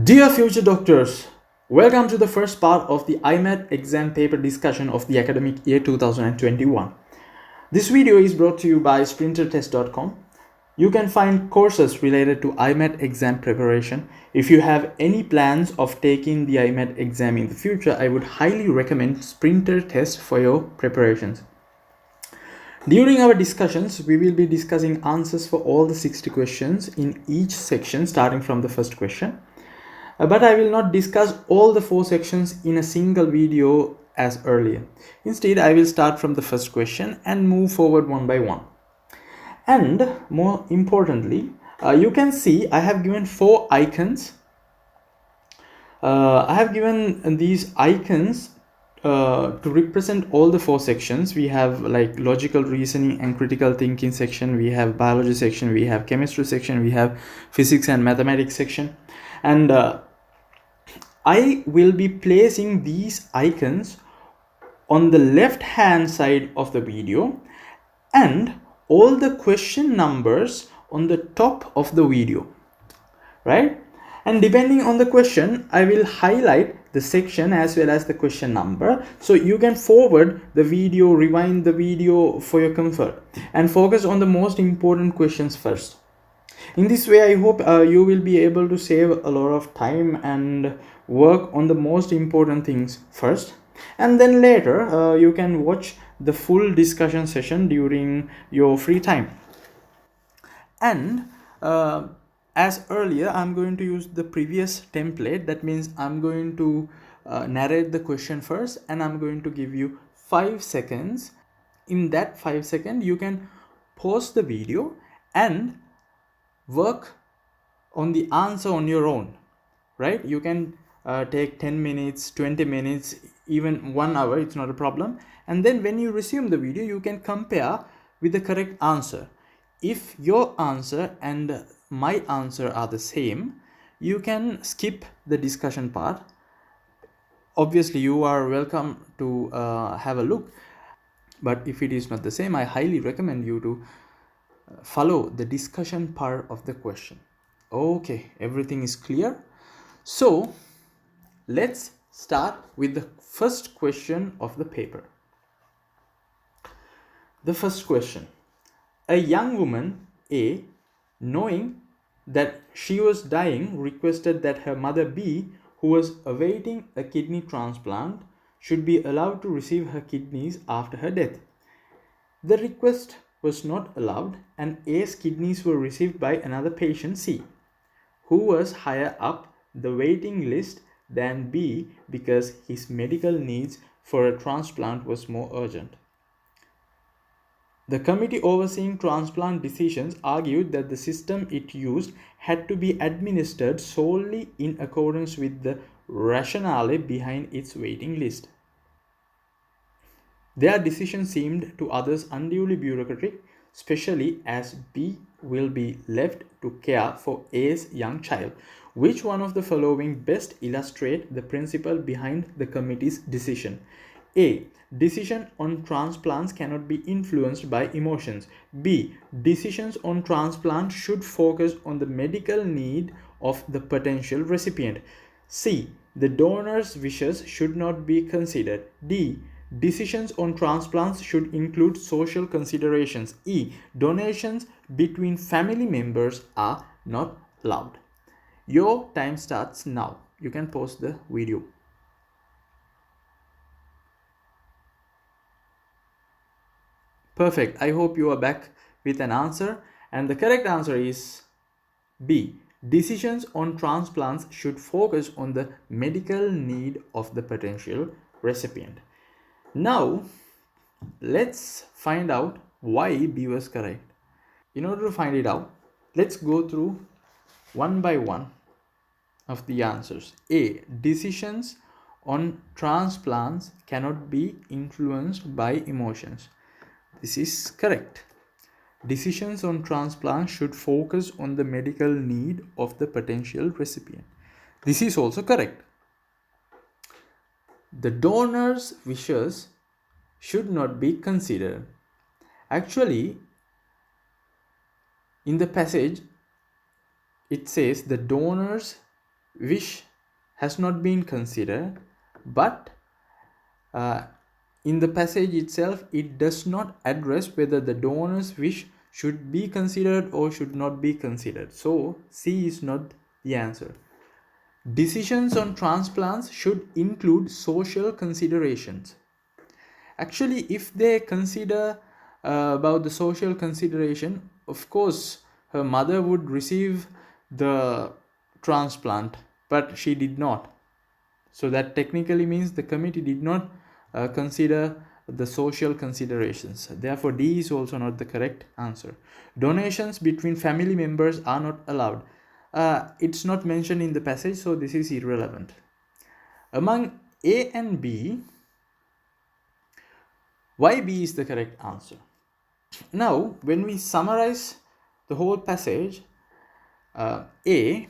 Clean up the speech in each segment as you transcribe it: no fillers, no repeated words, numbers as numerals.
Dear future doctors, welcome to the first part of the Imat exam paper discussion of the academic year 2021. This video is brought to you by sprintertest.com. You can find courses related to Imat exam preparation. If you have any plans of taking the Imat exam in the future, I would highly recommend Sprinter Test for your preparations. During our discussions, we will be discussing answers for all the 60 questions in each section starting from the first question. But I will not discuss all the 4 sections in a single video as earlier. Instead, I will start from the first question and move forward one by one. And more importantly, you can see I have given 4 icons. I have given these icons to represent all the 4 sections. We have like logical reasoning and critical thinking section, we have biology section, we have chemistry section, we have physics and mathematics section, and I will be placing these icons on the left hand side of the video and all the question numbers on the top of the video, right? And depending on the question, I will highlight the section as well as the question number, so you can forward the video, rewind the video for your comfort, and focus on the most important questions first. In this way, I hope you will be able to save a lot of time and work on the most important things first, and then later you can watch the full discussion session during your free time. And as earlier, I'm going to use the previous template. That means I'm going to narrate the question first, and I'm going to give you 5 seconds. In that 5 seconds, you can pause the video and work on the answer on your own, right? You can take 10 minutes, 20 minutes, even 1 hour, it's not a problem. And then when you resume the video, you can compare with the correct answer. If your answer and my answer are the same, you can skip the discussion part. Obviously, you are welcome to have a look, but if it is not the same, I highly recommend you to follow the discussion part of the question. Okay, everything is clear. So let's start with the first question of the paper. The first question: a young woman A, knowing that she was dying, requested that her mother B, who was awaiting a kidney transplant, should be allowed to receive her kidneys after her death. The request was not allowed, and A's kidneys were received by another patient C, who was higher up the waiting list than B because his medical needs for a transplant was more urgent. The committee overseeing transplant decisions argued that the system it used had to be administered solely in accordance with the rationale behind its waiting list. Their decision seemed to others unduly bureaucratic, especially as B will be left to care for A's young child. Which one of the following best illustrate the principle behind the committee's decision? A. Decision on transplants cannot be influenced by emotions. B. Decisions on transplants should focus on the medical need of the potential recipient. C. The donor's wishes should not be considered. D. Decisions on transplants should include social considerations. E. Donations between family members are not allowed. Your time starts now. You can pause the video. Perfect. I hope you are back with an answer. And the correct answer is B. Decisions on transplants should focus on the medical need of the potential recipient. Now, let's find out why B was correct. In order to find it out, let's go through one by one of the answers. A. Decisions on transplants cannot be influenced by emotions. This is correct. Decisions on transplants should focus on the medical need of the potential recipient. This is also correct. The donor's wishes should not be considered. Actually, in the passage, it says the donor's wish has not been considered, but in the passage itself, it does not address whether the donor's wish should be considered or should not be considered. So, C is not the answer. Decisions on transplants should include social considerations. Actually, if they consider about the social consideration, of course, her mother would receive the transplant, but she did not. So that technically means the committee did not consider the social considerations. Therefore, D is also not the correct answer. Donations between family members are not allowed. It's not mentioned in the passage, so this is irrelevant. Among A and B, why B is the correct answer? Now, when we summarize the whole passage, A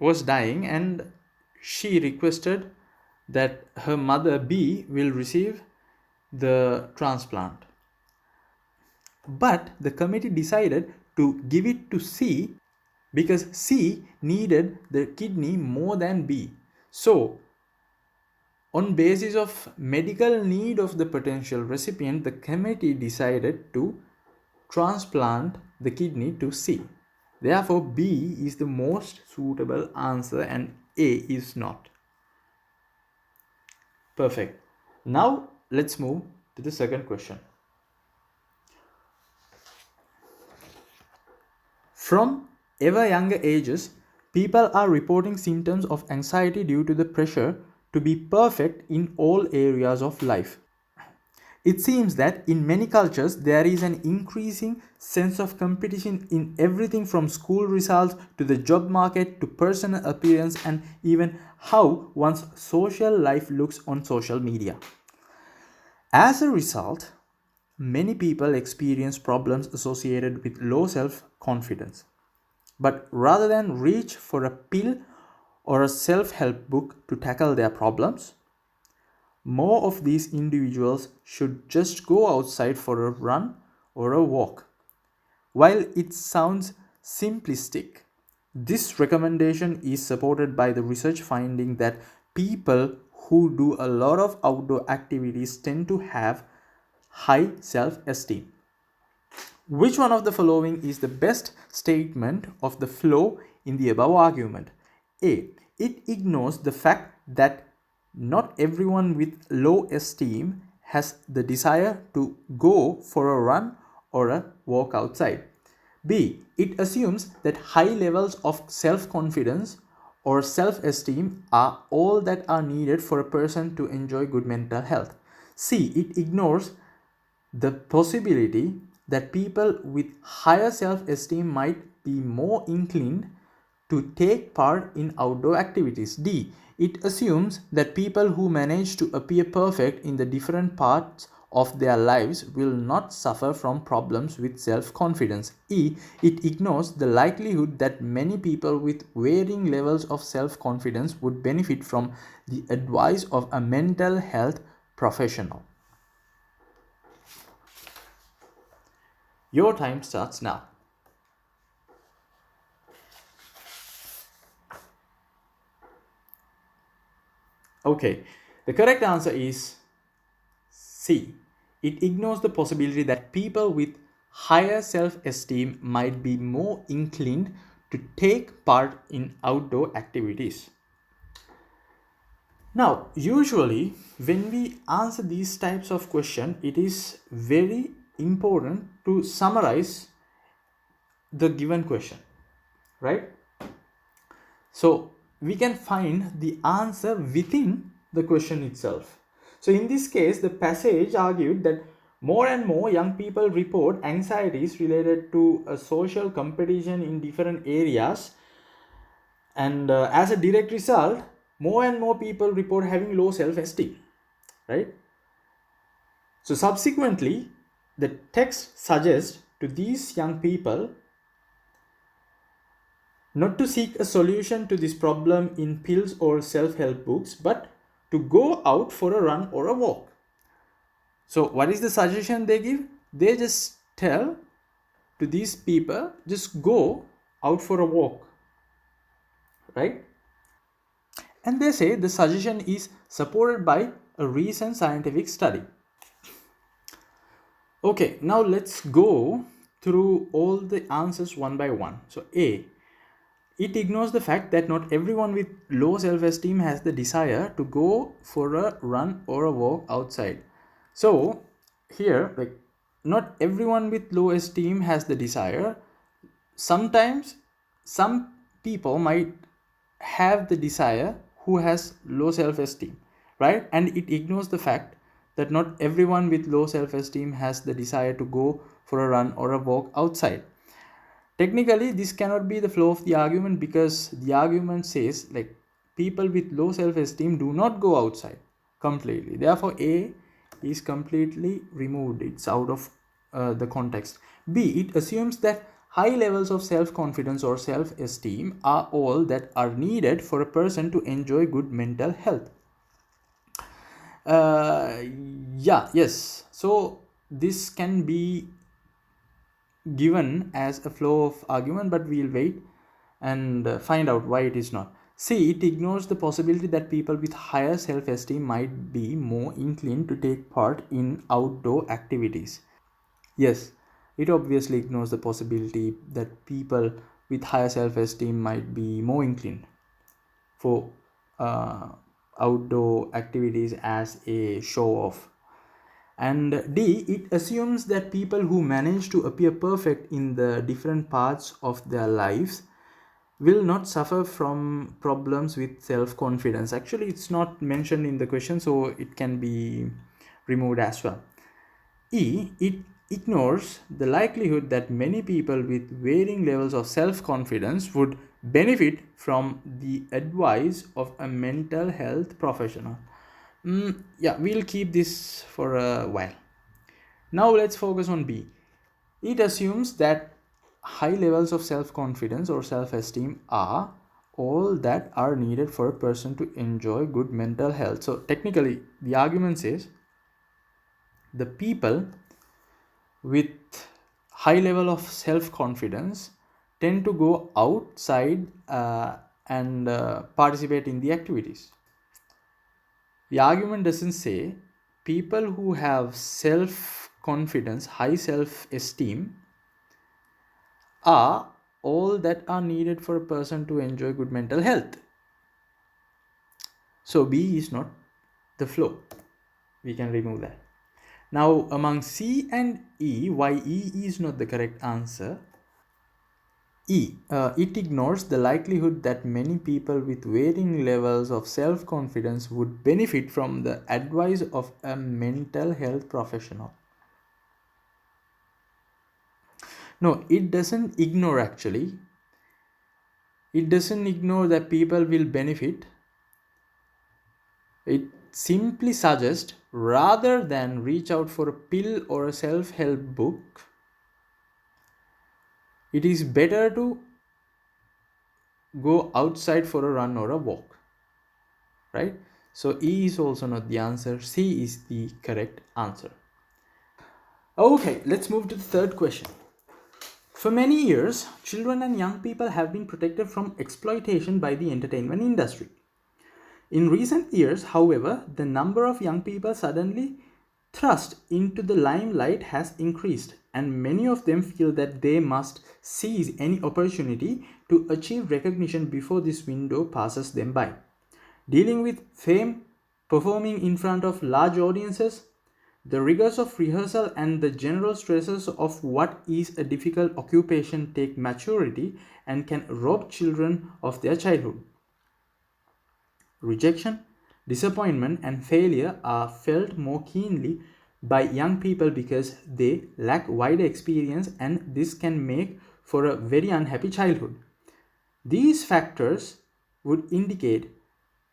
was dying and she requested that her mother B will receive the transplant. But the committee decided to give it to C because C needed the kidney more than B. So, on basis of medical need of the potential recipient, the committee decided to transplant the kidney to C. Therefore, B is the most suitable answer and A is not. Perfect. Now, let's move to the second question. From ever younger ages, people are reporting symptoms of anxiety due to the pressure to be perfect in all areas of life. It seems that in many cultures there is an increasing sense of competition in everything from school results to the job market to personal appearance and even how one's social life looks on social media. As a result, many people experience problems associated with low self-confidence. But rather than reach for a pill or a self-help book to tackle their problems, more of these individuals should just go outside for a run or a walk. While it sounds simplistic, this recommendation is supported by the research finding that people who do a lot of outdoor activities tend to have high self-esteem. Which one of the following is the best statement of the flaw in the above argument? A. It ignores the fact that not everyone with low esteem has the desire to go for a run or a walk outside. B. It assumes that high levels of self-confidence or self-esteem are all that are needed for a person to enjoy good mental health. C. It ignores the possibility that people with higher self-esteem might be more inclined to take part in outdoor activities. D. It assumes that people who manage to appear perfect in the different parts of their lives will not suffer from problems with self-confidence. E. It ignores the likelihood that many people with varying levels of self-confidence would benefit from the advice of a mental health professional. Your time starts now. Okay, the correct answer is C. It ignores the possibility that people with higher self-esteem might be more inclined to take part in outdoor activities. Now, usually when we answer these types of questions, it is very important to summarize the given question, right? So we can find the answer within the question itself. So in this case, the passage argued that more and more young people report anxieties related to a social competition in different areas, and as a direct result, more and more people report having low self-esteem, right? So subsequently, the text suggests to these young people not to seek a solution to this problem in pills or self-help books, but to go out for a run or a walk. So what is the suggestion they give? They just tell to these people, just go out for a walk, right? And they say the suggestion is supported by a recent scientific study. Okay, now let's go through all the answers one by one. So A, it ignores the fact that not everyone with low self-esteem has the desire to go for a run or a walk outside. So here, like, not everyone with low esteem has the desire. Sometimes some people might have the desire who has low self-esteem, right? And it ignores the fact that not everyone with low self-esteem has the desire to go for a run or a walk outside. Technically this cannot be the flow of the argument, because the argument says like people with low self-esteem do not go outside completely. Therefore A is completely removed, it's out of the context. B, it assumes that high levels of self-confidence or self-esteem are all that are needed for a person to enjoy good mental health. Yes, so this can be given as a flow of argument, but we'll wait and find out why it is not. See, it ignores the possibility that people with higher self-esteem might be more inclined to take part in outdoor activities. Yes, it obviously ignores the possibility that people with higher self-esteem might be more inclined for uh, outdoor activities as a show off. And D, it assumes that people who manage to appear perfect in the different parts of their lives will not suffer from problems with self-confidence. Actually, it's not mentioned in the question, so it can be removed as well. E, it ignores the likelihood that many people with varying levels of self-confidence would benefit from the advice of a mental health professional. Yeah, we'll keep this for a while. Now let's focus on B. It assumes that high levels of self-confidence or self-esteem are all that are needed for a person to enjoy good mental health. So technically, the argument says the people with high level of self-confidence tend to go outside and participate in the activities. The argument doesn't say people who have self-confidence, high self-esteem are all that are needed for a person to enjoy good mental health. So B is not the flow. We can remove that. Now among C and E, why E is not the correct answer? It ignores the likelihood that many people with varying levels of self-confidence would benefit from the advice of a mental health professional. No, it doesn't ignore actually. It doesn't ignore that people will benefit. It simply suggests, rather than reach out for a pill or a self-help book, it is better to go outside for a run or a walk, right? So E is also not the answer. C is the correct answer. Okay, let's move to the third question. For many years, children and young people have been protected from exploitation by the entertainment industry. In recent years, however, the number of young people suddenly thrust into the limelight has increased, and many of them feel that they must seize any opportunity to achieve recognition before this window passes them by. Dealing with fame, performing in front of large audiences, the rigors of rehearsal and the general stresses of what is a difficult occupation take maturity and can rob children of their childhood. Rejection, disappointment, and failure are felt more keenly by young people because they lack wider experience, and this can make for a very unhappy childhood. These factors would indicate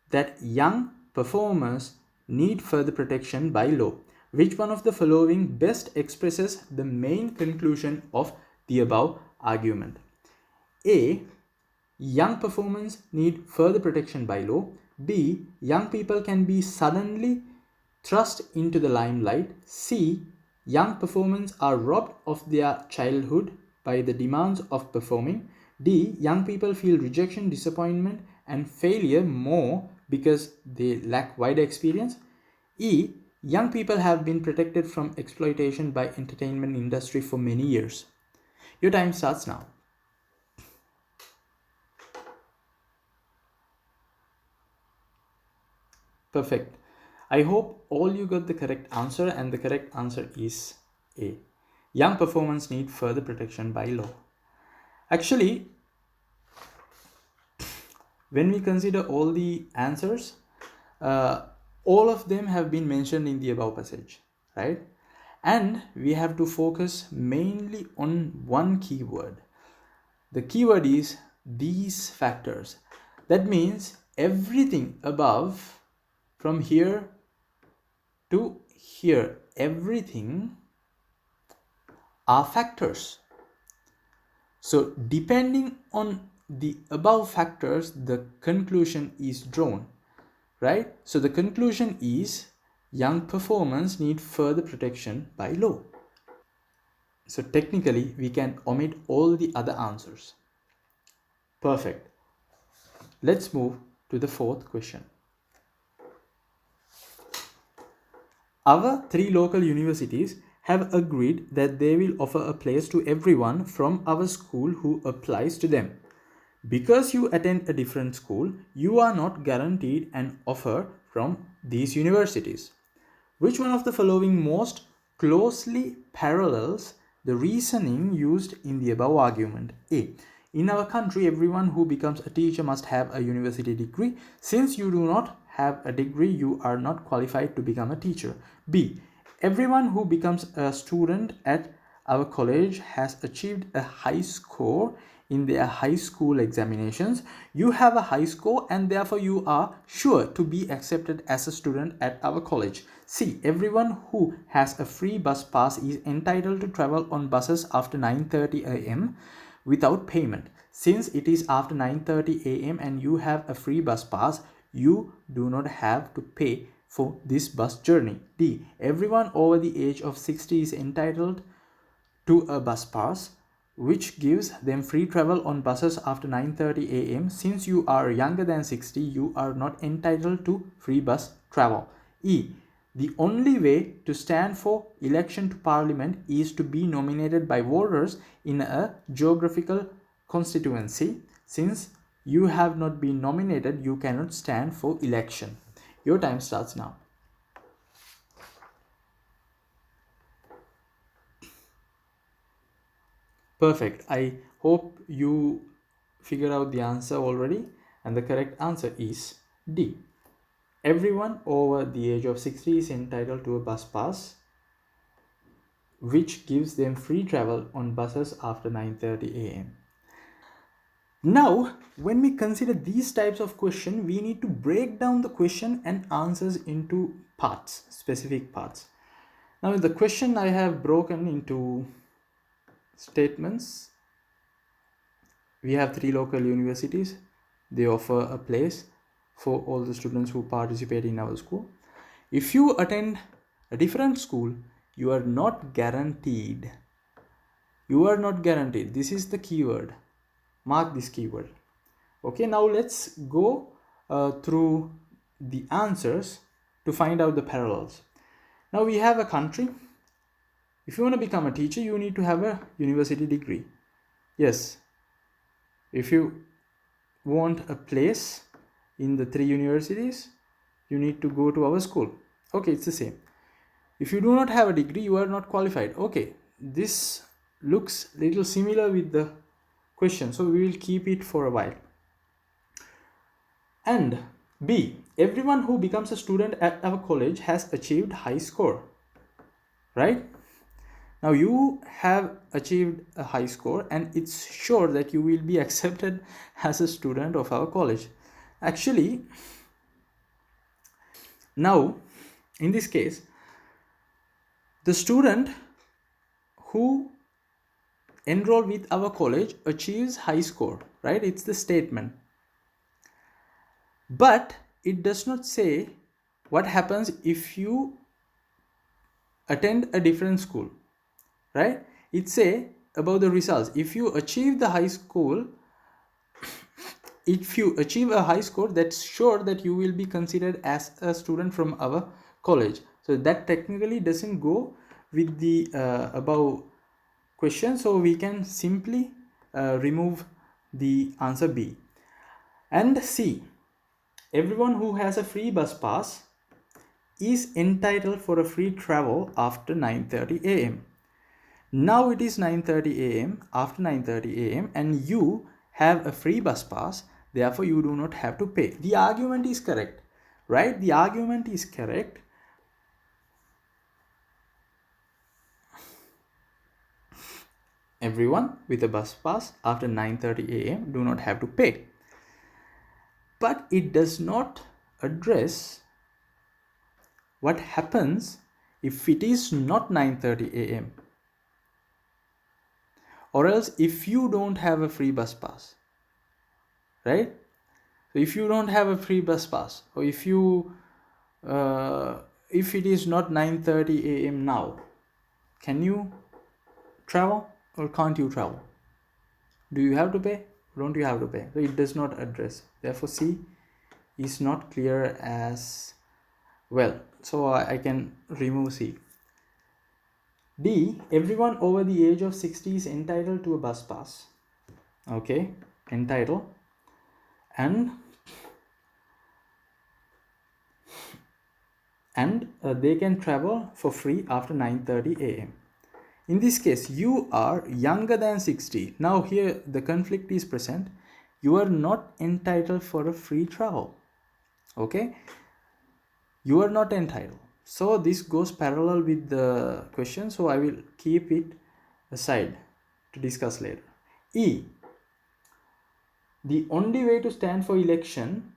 that young performers need further protection by law. Which one of the following best expresses the main conclusion of the above argument? A. Young performers need further protection by law. B. Young people can be suddenly thrust into the limelight. C. Young performers are robbed of their childhood by the demands of performing. D. Young people feel rejection, disappointment, and failure more because they lack wider experience. E. Young people have been protected from exploitation by entertainment industry for many years. Your time starts now. Perfect. I hope all you got the correct answer, and the correct answer is A. Young performers need further protection by law. Actually, when we consider all the answers, uh, all of them have been mentioned in the above passage, right? And we have to focus mainly on one keyword. The keyword is these factors. That means everything above, from here to here, everything are factors. So depending on the above factors, the conclusion is drawn, right? So the conclusion is young performers need further protection by law. So technically we can omit all the other answers. Perfect. Let's move to the fourth question. Our three local universities have agreed that they will offer a place to everyone from our school who applies to them. Because you attend a different school, you are not guaranteed an offer from these universities. Which one of the following most closely parallels the reasoning used in the above argument? A. In our country, everyone who becomes a teacher must have a university degree. Since you do not have a degree, you are not qualified to become a teacher. B. Everyone who becomes a student at our college has achieved a high score in their high school examinations. You have a high score and therefore you are sure to be accepted as a student at our college. C. Everyone who has a free bus pass is entitled to travel on buses after 9:30 a.m. without payment. Since it is after 9:30 a.m. and you have a free bus pass, you do not have to pay for this bus journey. D. Everyone over the age of 60 is entitled to a bus pass, which gives them free travel on buses after 9:30 a.m. Since you are younger than 60, you are not entitled to free bus travel. E. The only way to stand for election to parliament is to be nominated by voters in a geographical constituency. Since you have not been nominated, you cannot stand for election. Your time starts now. Perfect. I hope you figure out the answer already, and the correct answer is D. Everyone over the age of 60 is entitled to a bus pass, which gives them free travel on buses after 9:30 a.m. Now, when we consider these types of question, we need to break down the question and answers into parts, specific parts. Now, in the question, I have broken into statements. We have three local universities. They offer a place for all the students who participate in our school. If you attend a different school, you are not guaranteed. You are not guaranteed. This is the keyword. Mark this keyword. Okay, now let's go through the answers to find out the parallels. Now we have a country. If you want to become a teacher, you need to have a university degree. Yes. If you want a place in the three universities, you need to go to our school. Okay, it's the same. If you do not have a degree, you are not qualified. Okay, this looks little similar with the question, so we will keep it for a while. And B, everyone who becomes a student at our college has achieved high score, right? Now you have achieved a high score and it's sure that you will be accepted as a student of our college. Actually, now in this case, the student who enroll with our college achieves high score, right? It's the statement. But it does not say what happens if you attend a different school, right? It say about the results. If you achieve the high school if you achieve a high score, that's sure that you will be considered as a student from our college. So that technically doesn't go with the above question, so we can simply remove the answer B. And C, everyone who has a free bus pass is entitled for a free travel after 9:30 a.m. Now it is 9:30 a.m. After 9:30 a.m. and you have a free bus pass, therefore you do not have to pay. The argument is correct, right? The argument is correct. Everyone with a bus pass after 9:30 a.m. do not have to pay. But it does not address what happens if it is not 9:30 a.m. or else if you don't have a free bus pass, right? So if you don't have a free bus pass, or if it is not 9:30 a.m. now, can you travel or can't you travel? Do you have to pay? Don't you have to pay? So it does not address. Therefore, C is not clear as well. So I can remove C. D, everyone over the age of 60 is entitled to a bus pass. Okay, entitled. And they can travel for free after 9:30 a.m. In this case, you are younger than 60. Now here the conflict is present. You are not entitled for a free travel. Okay, you are not entitled. So this goes parallel with the question. So I will keep it aside to discuss later. E, the only way to stand for election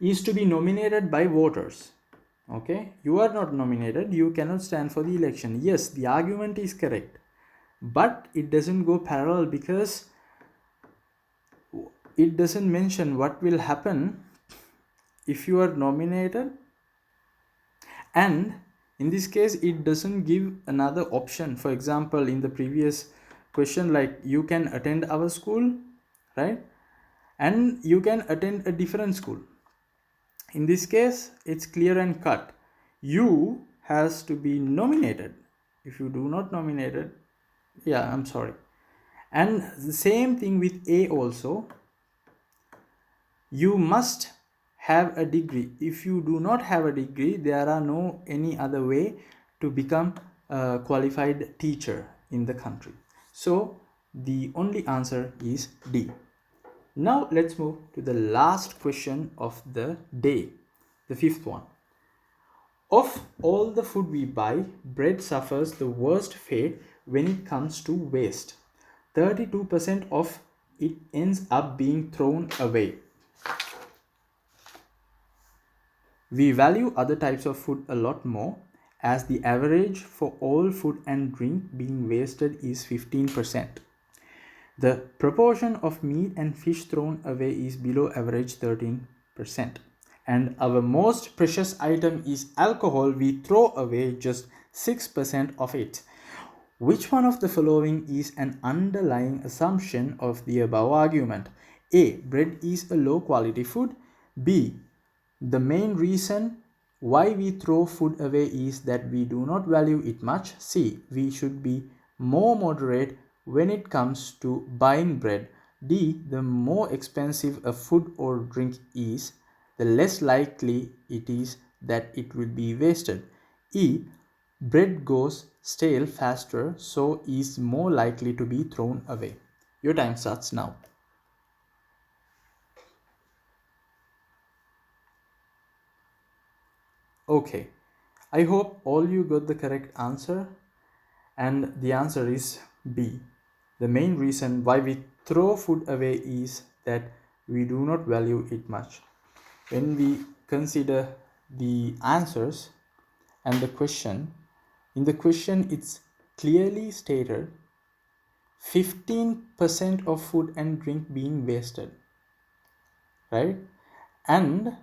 is to be nominated by voters. Okay, you are not nominated, you cannot stand for the election. Yes, the argument is correct, but it doesn't go parallel because it doesn't mention what will happen if you are nominated, and in this case it doesn't give another option. For example, in the previous question, like you can attend our school, right, and you can attend a different school. In this case it's clear and cut, you has to be nominated. If you do not nominated, yeah, I'm sorry. And the same thing with A also, you must have a degree. If you do not have a degree, there are no any other way to become a qualified teacher in the country. So the only answer is D. Now let's move to the last question of the day, the fifth one. Of all the food we buy, bread suffers the worst fate when it comes to waste. 32% of it ends up being thrown away. We value other types of food a lot more, as the average for all food and drink being wasted is 15%. The proportion of meat and fish thrown away is below average 13%. And our most precious item is alcohol. We throw away just 6% of it. Which one of the following is an underlying assumption of the above argument? A, bread is a low quality food. B, the main reason why we throw food away is that we do not value it much. C, we should be more moderate when it comes to buying bread. D, the more expensive a food or drink is, the less likely it is that it will be wasted. E, bread goes stale faster, so is more likely to be thrown away. Your time starts now. Okay, I hope all you got the correct answer, and the answer is B. The main reason why we throw food away is that we do not value it much. When we consider the answers and the question, in the question it's clearly stated 15% of food and drink being wasted, right? And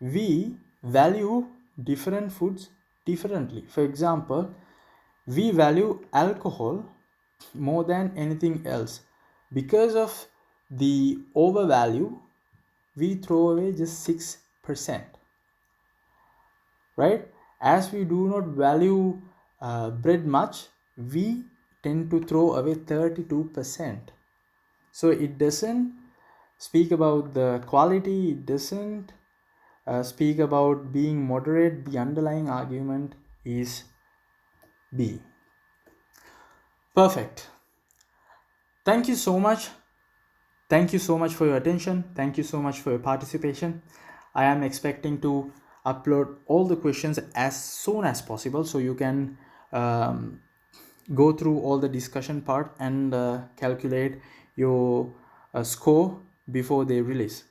we value different foods differently. For example, we value alcohol more than anything else because of the overvalue, we throw away just 6%, right? As we do not value bread much, we tend to throw away 32%. So it doesn't speak about the quality, it doesn't speak about being moderate. The underlying argument is B. Perfect. Thank you so much. Thank you so much for your attention. Thank you so much for your participation. I am expecting to upload all the questions as soon as possible so you can go through all the discussion part and calculate your score before they release.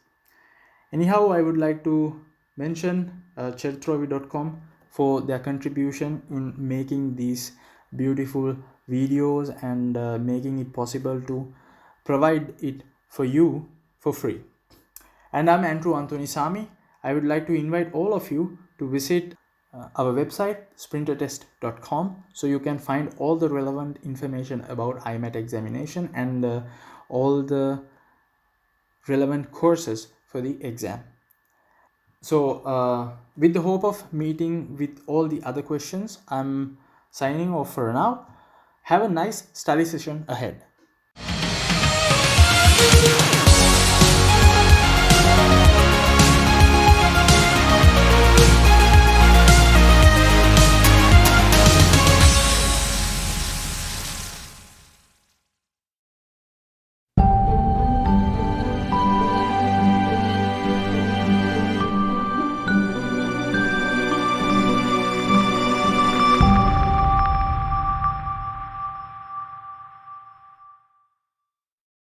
Anyhow, I would like to mention chertrovi.com for their contribution in making these beautiful videos and making it possible to provide it for you for free. And I'm Antru Anthonisamy. I would like to invite all of you to visit our website sprintertest.com so you can find all the relevant information about Imat examination and all the relevant courses for the exam. So with the hope of meeting with all the other questions, I'm signing off for now. Have a nice study session ahead.